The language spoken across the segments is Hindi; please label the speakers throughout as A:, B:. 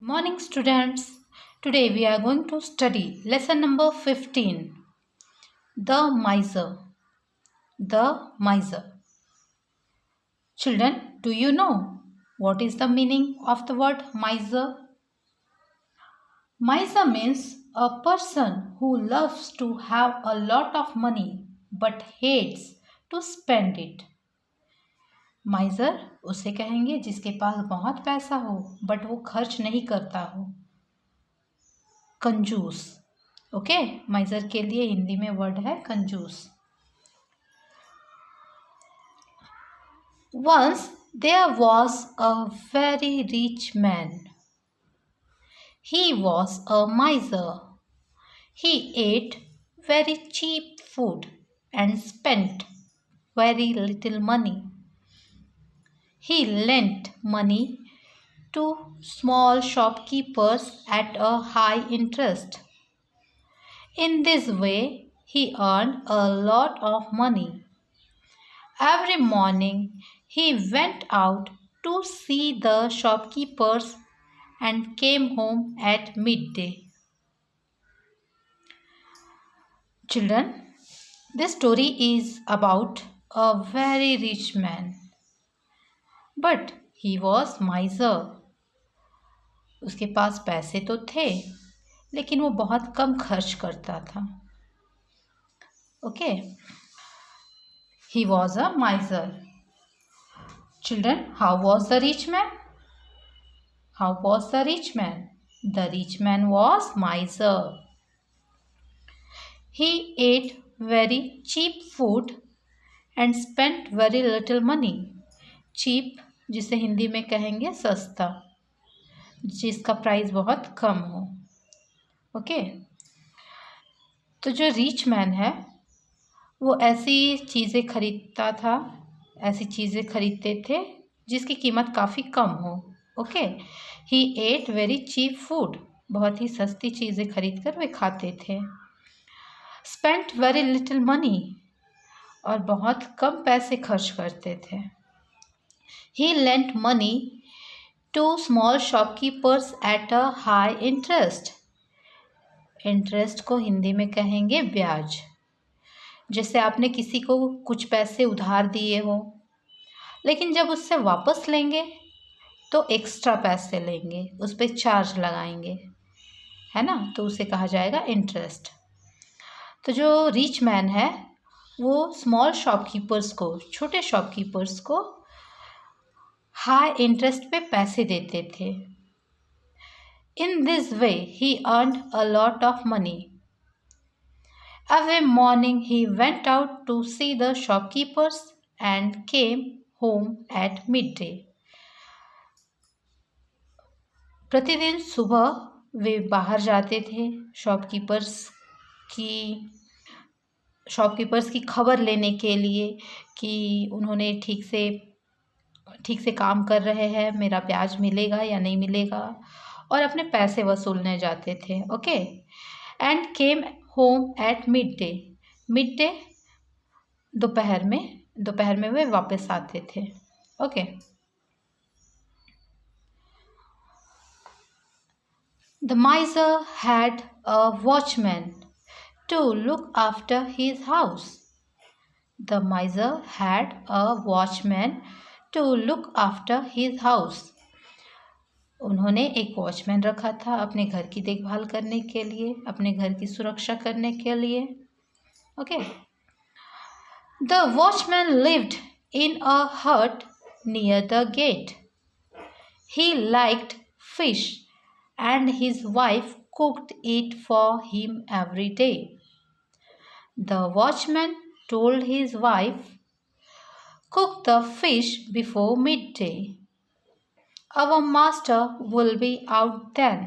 A: Morning, students. Today we are going to study lesson number 15, The Miser. The Miser. Children, do you know what is the meaning of the word miser? Miser means a person who loves to have a lot of money but hates to spend it. माइजर उसे कहेंगे जिसके पास बहुत पैसा हो बट वो खर्च नहीं करता हो. कंजूस. ओके, माइजर के लिए हिंदी में वर्ड है कंजूस. Once there was a very rich man. He was a miser. He ate very cheap food and spent very little money. He lent money to small shopkeepers at a high interest. In this way, he earned a lot of money. Every morning, he went out to see the shopkeepers and came home at midday. Children, this story is about a very rich man. But he was miser. उसके पास पैसे तो थे लेकिन वो बहुत कम खर्च करता था. Okay, he was a miser. Children, how was the rich man? How was the rich man? The rich man was miser. He ate very cheap food and spent very little money. Cheap जिसे हिंदी में कहेंगे सस्ता, जिसका प्राइस बहुत कम हो. ओके, तो जो रिच मैन है वो ऐसी चीज़ें खरीदता था, ऐसी चीज़ें खरीदते थे जिसकी कीमत काफ़ी कम हो. ओके, ही एट वेरी चीप फूड. बहुत ही सस्ती चीज़ें खरीद कर वे खाते थे. Spent very little money. और बहुत कम पैसे खर्च करते थे. He lent money to small shopkeepers at a high interest. Interest को हिंदी में कहेंगे ब्याज. जैसे आपने किसी को कुछ पैसे उधार दिए हो लेकिन जब उससे वापस लेंगे तो एक्स्ट्रा पैसे लेंगे, उस पर चार्ज लगाएंगे, है ना, तो उसे कहा जाएगा इंटरेस्ट. तो जो रिच मैन है वो स्मॉल शॉपकीपर्स को, छोटे शॉपकीपर्स को हाई इंटरेस्ट पे पैसे देते थे. In this way he earned a lot of money. Every morning he went out to see the shopkeepers and came home at midday. प्रतिदिन सुबह वे बाहर जाते थे शॉपकीपर्स की खबर लेने के लिए कि उन्होंने ठीक से काम कर रहे हैं, मेरा ब्याज मिलेगा या नहीं मिलेगा, और अपने पैसे वसूलने जाते थे. Okay, and came home at midday. Midday दोपहर में वे वापस आते थे. Okay, the miser had a watchman to look after his house. The miser had a watchman to look after his house. उन्होंने एक वॉचमैन रखा था अपने घर की देखभाल करने के लिए, अपने घर की सुरक्षा करने के लिए. Okay, the watchman lived in a hut near the gate. He liked fish and his wife cooked it for him every day. The watchman told his wife, "Cook the fish before midday. Our master will be out then.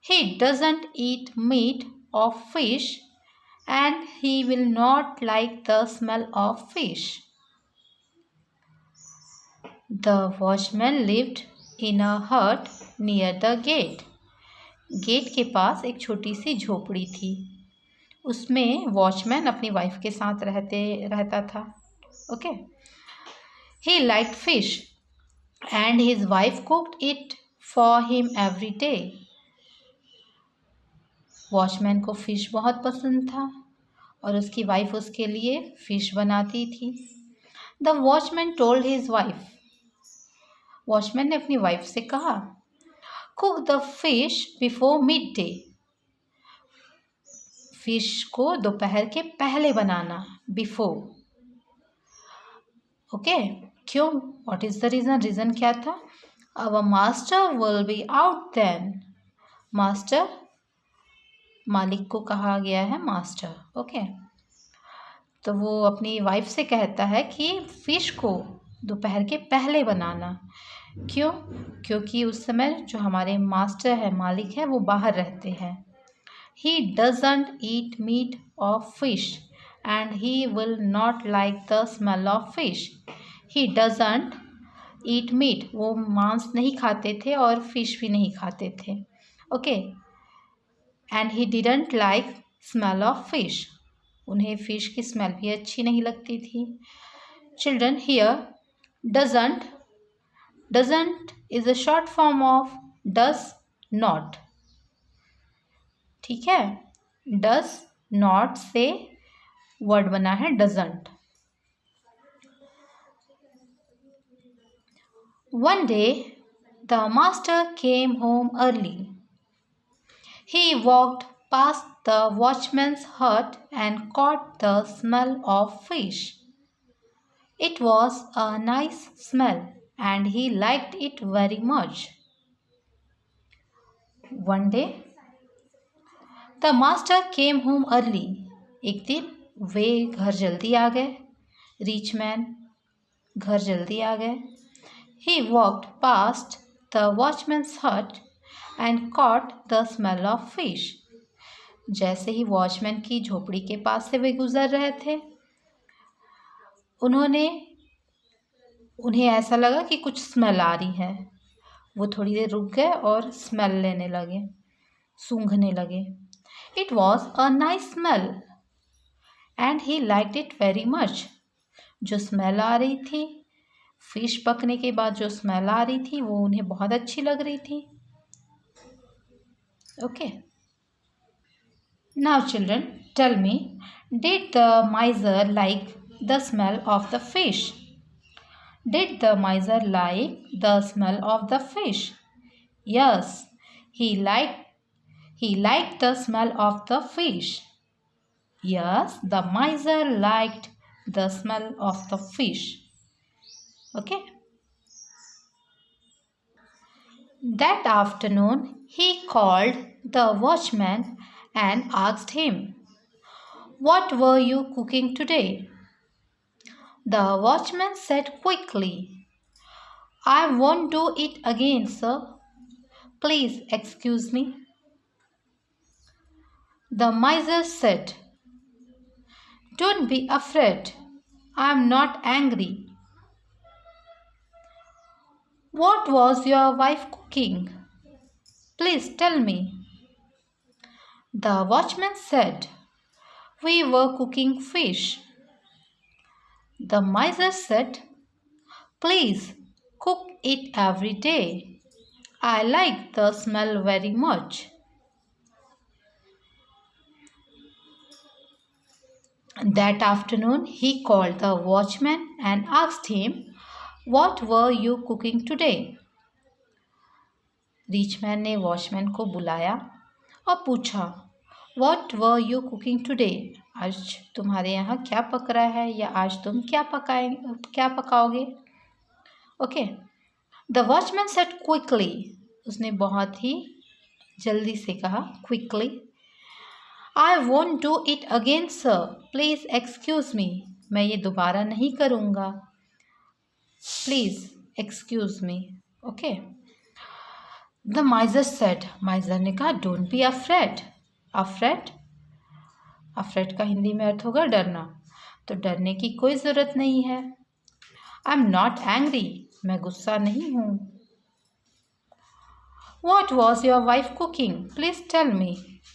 A: He doesn't eat meat or fish and he will not like the smell of fish." The watchman lived in a hut near the gate. Gate के पास एक छोटी सी झोपड़ी थी. उसमें वॉचमैन अपनी वाइफ के साथ रहता था. Okay, he liked fish and his wife cooked it for him every day. Watchman को फ़िश बहुत पसंद था और उसकी वाइफ उसके लिए फ़िश बनाती थी. The watchman told his wife. Watchman ने अपनी वाइफ से कहा, cook the fish before midday. Fish को दोपहर के पहले बनाना. बिफोर. ओके. क्यों? What is the reason? Reason क्या था? Our master will be out then. Master, मालिक को कहा गया है मास्टर. ओके. तो वो अपनी वाइफ से कहता है कि फ़िश को दोपहर के पहले बनाना. क्यों? क्योंकि उस समय जो हमारे मास्टर है, मालिक है, वो बाहर रहते हैं. He doesn't eat meat or fish and he will not like the smell of fish. He doesn't eat meat. वो मांस नहीं खाते थे और फिश भी नहीं खाते थे. Okay. And he didn't like smell of fish. उन्हें फिश की स्मेल भी अच्छी नहीं लगती थी. Children, here doesn't is a short form of does not. ठीक है. does not से वर्ड बना है doesn't. One day the master came home early. He walked past the watchman's hut and caught the smell of fish. It was a nice smell and he liked it very much. One day the master came home early. एक दिन वे घर जल्दी आ गए. रिच मैन घर जल्दी आ गए. He walked past the watchman's hut and caught the smell of fish. जैसे ही वॉचमैन की झोपड़ी के पास से वे गुजर रहे थे, उन्हें ऐसा लगा कि कुछ स्मेल आ रही है. वो थोड़ी देर रुक गए और स्मेल लेने लगे, सूंघने लगे. It was a nice smell and he liked it very much. जो स्मेल आ रही थी, फिश पकने के बाद जो स्मेल आ रही थी, वो उन्हें बहुत अच्छी लग रही थी. Okay. Now children, tell me, did the miser like the smell of the fish? Did the miser like the smell of the fish? Yes, he liked the smell of the fish. Yes, the miser liked the smell of the fish. Okay. That afternoon, he called the watchman and asked him, "What were you cooking today?" The watchman said quickly, "I won't do it again, sir. Please excuse me." The miser said, "Don't be afraid. I am not angry." What was your wife cooking? Please tell me. The watchman said, "We were cooking fish." The miser said, "Please cook it every day. I like the smell very much." That afternoon, he called the watchman and asked him, "What were you cooking today?" Richman ने वॉचमैन को बुलाया और पूछा, "What were you cooking today?" आज तुम्हारे यहाँ क्या पक रहा है, या आज तुम क्या पकाओगे? Okay. The watchman said quickly. उसने बहुत ही जल्दी से कहा, quickly, "I won't do it again, sir. Please excuse me." मैं ये दोबारा नहीं करूँगा. Please excuse me. Okay. The miser said. माइजर ने कहा, "Don't be afraid." Afraid? Afraid का हिंदी में अर्थ होगा डरना. तो डरने की कोई ज़रूरत नहीं है. I'm not angry. मैं गुस्सा नहीं हूँ. What was your wife cooking? Please tell me.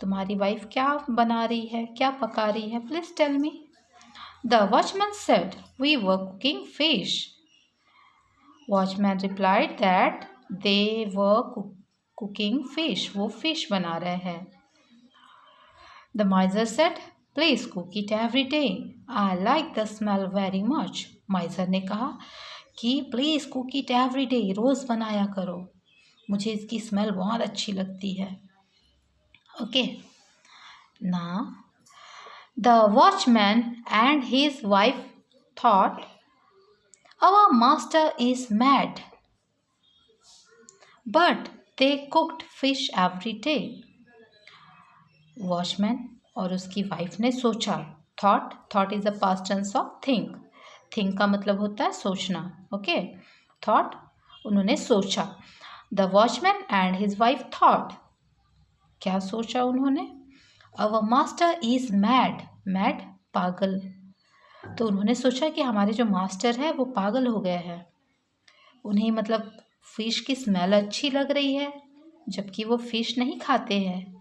A: तुम्हारी वाइफ क्या बना रही है, क्या पका रही है? Please tell me. The watchman said, "We were cooking fish." Watchman replied that They were cooking fish. वो fish बना रहे हैं. The miser said, "Please cook it every day. I like the smell very much." Miser ने कहा कि please cook it every day, रोज़ बनाया करो, मुझे इसकी स्मेल बहुत अच्छी लगती है. Okay. Now the watchman and his wife thought, "Our master is mad." But they cooked fish every day. Watchman और उसकी वाइफ ने सोचा. Thought is the past tense of think का मतलब होता है सोचना. ओके. थॉट, उन्होंने सोचा. The watchman and his wife thought, क्या सोचा उन्होंने? अवर मास्टर इज मैड पागल. तो उन्होंने सोचा कि हमारे जो मास्टर है वो पागल हो गए हैं. उन्हें मतलब फिश की स्मेल अच्छी लग रही है जबकि वो फिश नहीं खाते हैं.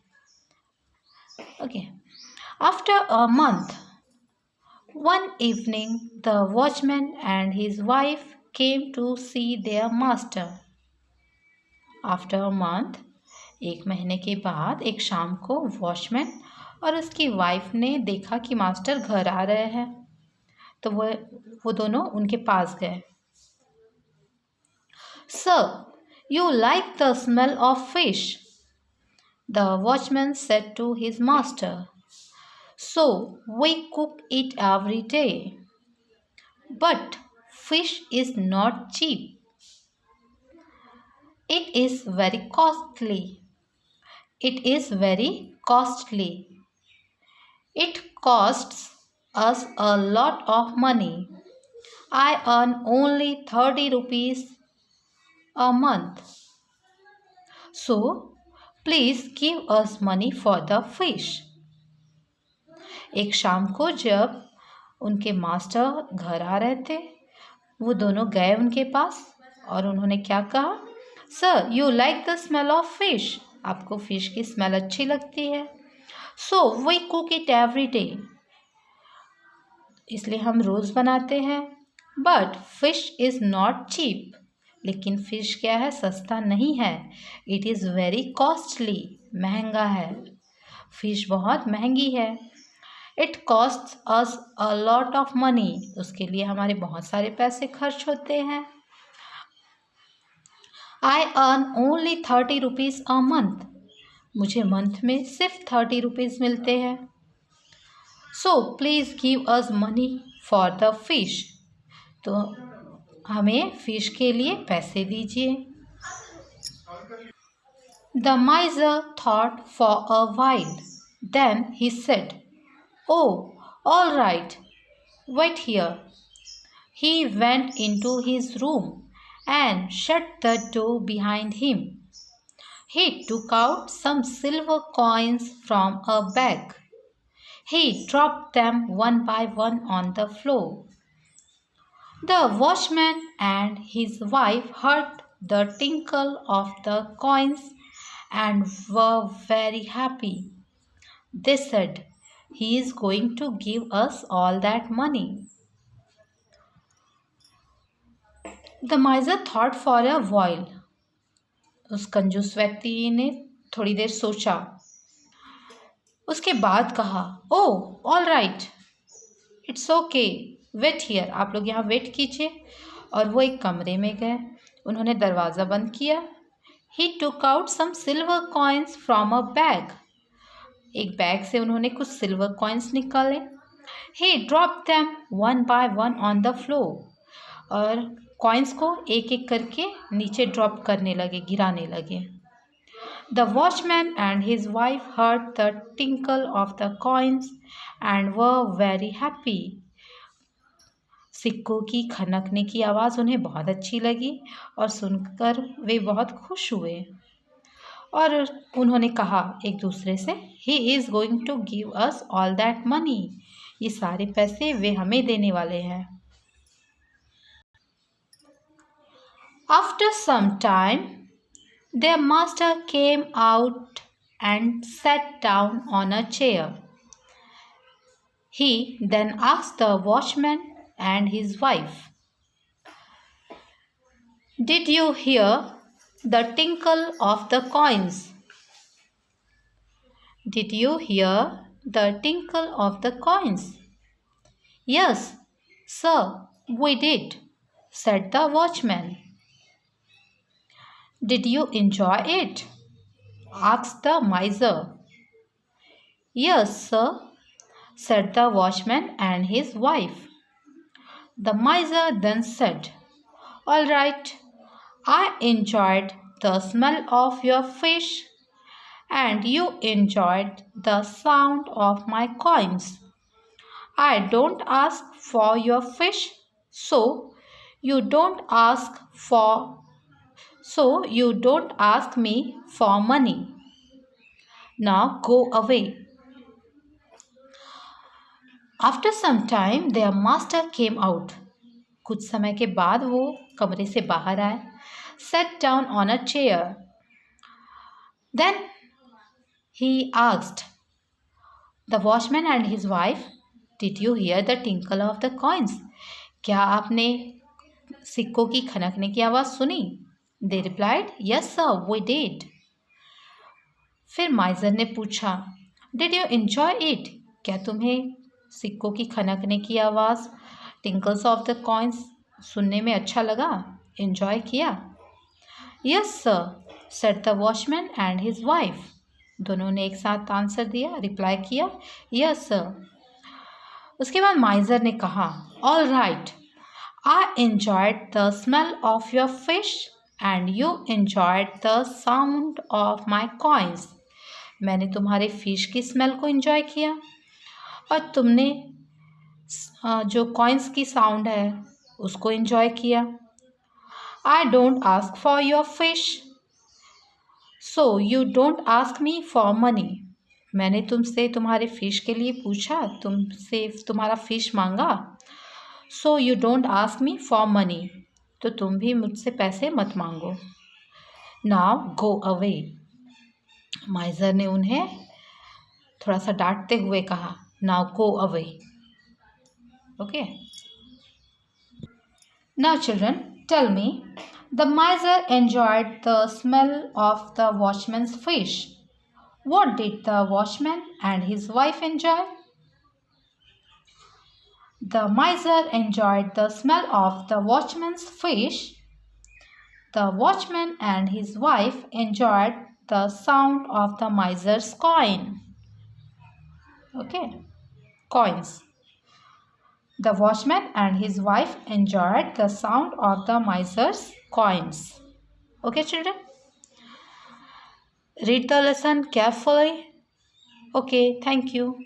A: Okay. After a month, one evening, the watchman and his wife came to see their master. After a month, एक महीने के बाद एक शाम को वॉचमैन और उसकी वाइफ ने देखा कि मास्टर घर आ रहे हैं. तो वो दोनों उनके पास गए. Sir, you like the smell of fish? The watchman said to his master. So we cook it every day. But fish is not cheap. It is very costly. It is very costly. It costs us a lot of money. I earn only 30 rupees a month. So please give us money for the fish. एक शाम को जब उनके मास्टर घर आ रहे थे, वो दोनों गए उनके पास और उन्होंने क्या कहा? Sir, you like the smell of fish? आपको फिश की स्मेल अच्छी लगती है. So we cook it every day. इसलिए हम रोज़ बनाते हैं. But fish is not cheap. लेकिन फ़िश क्या है? सस्ता नहीं है. It is very costly. महंगा है. फ़िश बहुत महंगी है. It cost us a lot of money. उसके लिए हमारे बहुत सारे पैसे खर्च होते हैं. I earn only 30 rupees a month. मुझे मंथ में सिर्फ 30 रुपीज़ मिलते हैं. So please give us money for the fish. तो हमें फिश के लिए पैसे दीजिए. The miser thought for a while. Then he said, "Oh, all right, wait here." He went into his room and shut the door behind him. He took out some silver coins from a bag. He dropped them one by one on the floor. The watchman and his wife heard the tinkle of the coins and were very happy. They said, "He is going to give us all that money." The miser thought for a while. उस कंजूस व्यक्ति ने थोड़ी देर सोचा. उसके बाद कहा, "oh, all right, it's okay, wait here." आप लोग यहाँ वेट कीजिए. और वो एक कमरे में गए. उन्होंने दरवाज़ा बंद किया. He took out some silver coins from a bag. एक बैग से उन्होंने कुछ सिल्वर कॉइन्स निकाले. He drop them one by one on the floor. और कॉइन्स को एक एक करके नीचे ड्रॉप करने लगे, गिराने लगे. The watchman and his wife heard the tinkle of the coins and were very happy. सिक्कों की खनकने की आवाज़ उन्हें बहुत अच्छी लगी और सुनकर वे बहुत खुश हुए. और उन्होंने कहा एक दूसरे से, he is going to give us all that money. ये सारे पैसे वे हमें देने वाले हैं. After some time their master came out and sat down on a chair. He then asked the watchman and his wife, "Did you hear the tinkle of the coins. Did you hear the tinkle of the coins? Yes, sir, we did, said the watchman. Did you enjoy it? Asked the miser. Yes, sir, said the watchman and his wife. The miser then said, All right, I enjoyed the smell of your fish, and you enjoyed the sound of my coins. I don't ask for your fish, so you don't ask me for money. Now go away. After some time their master came out. कुछ समय के बाद वो कमरे से बाहर आए. Sat down on a chair. Then he asked the watchman and his wife, Did you hear the tinkle of the coins? क्या आपने सिक्कों की खनकने की आवाज़ सुनी? They replied, Yes sir, we did. फिर माइजर ने पूछा, Did you enjoy it? क्या तुम्हें सिक्कों की खनकने की आवाज़, tinkles of the coins सुनने में अच्छा लगा? Enjoy किया? Yes sir, said the watchman and his wife. दोनों ने एक साथ आंसर दिया, रिप्लाई किया, Yes sir. उसके बाद माइजर ने कहा, All right, I enjoyed the smell of your fish and you enjoyed the sound of my coins. मैंने तुम्हारे फिश की स्मेल को एंजॉय किया और तुमने जो कॉइन्स की साउंड है उसको एंजॉय किया. I don't ask for your fish, so you don't ask me for money. मैंने तुमसे तुम्हारे फिश के लिए पूछा, तुमसे तुम्हारा फिश मांगा. So you don't ask me for money. तो तुम भी मुझसे पैसे मत मांगो. Now go away. माइजर ने उन्हें थोड़ा सा डांटते हुए कहा, Now go away. Okay. Now children, tell me, the miser enjoyed the smell of the watchman's fish. What did the watchman and his wife enjoy? The miser enjoyed the smell of the watchman's fish. The watchman and his wife enjoyed the sound of the miser's coin. Okay, coins. The watchman and his wife enjoyed the sound of the miser's coins. Okay, children? Read the lesson carefully. Okay, thank you.